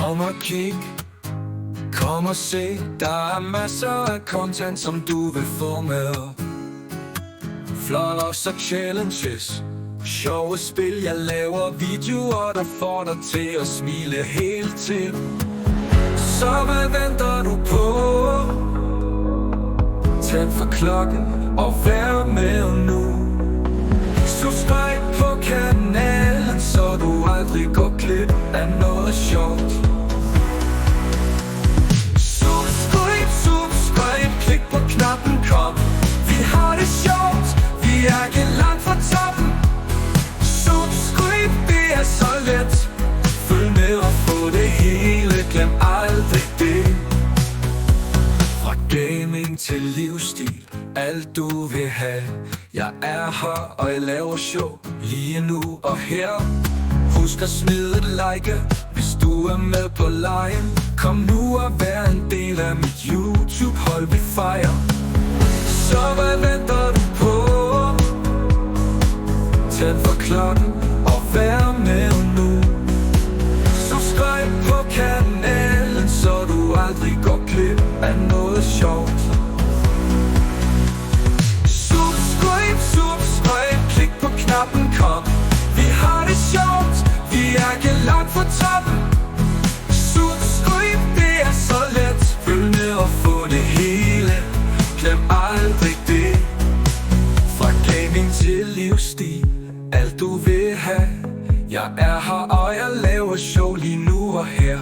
Kom og kig, kom og se. Der er masser af content, som du vil få med. Vlogs og challenges, sjove spil. Jeg laver videoer, der får dig til at smile helt til. Så hvad venter du på? Tænd for klokken og vær med nu. Subscribe på kanalen, så du aldrig går glip af noget sjovt. Subscribe, klik på knappen, kom. Vi har det sjovt, vi er ikke langt fra toppen. Subscribe, det er så let. Følg med og få det hele, glem aldrig det. Fra gaming til livsstil, alt du vil have. Jeg er her, og jeg laver show lige nu og her. Husk at smide et like, hvis du er med på lejen. Kom nu og vær en del af mit YouTube-hold, vi fejrer. Så hvad venter du på? Tænd for klokken og vær med nu. Subscribe på kanalen, så du aldrig går glip af noget sjovt. Subscribe, klik på knappen, kom. Vi har det sjovt, vi er ikke langt fra toppen. Subscribe, det er så let. Følg med og få det hele, glem aldrig det. Fra gaming til livsstil, alt du vil have. Jeg er her, og jeg laver show lige nu og her.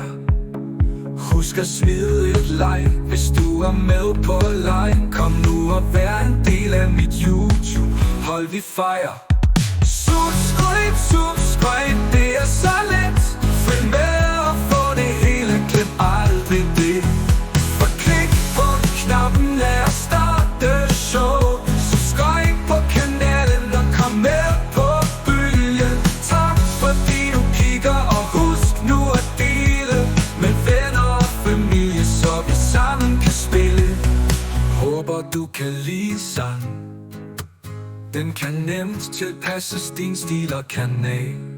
Husk at smide et like, hvis du er med på line. Kom nu og vær en del af mit YouTube-hold, vi fejrer. Subscribe, det er så let. Følg med og få det hele, glem aldrig det. For klik på knappen, lad os starte show. Subscribe på kanalen og kom med på bølgen. Tak fordi du kigger, og husk nu at dele med venner og familie, så vi sammen kan spille. Håber du kan lide sangen. Den kan nemt tilpasses din stil og kanal.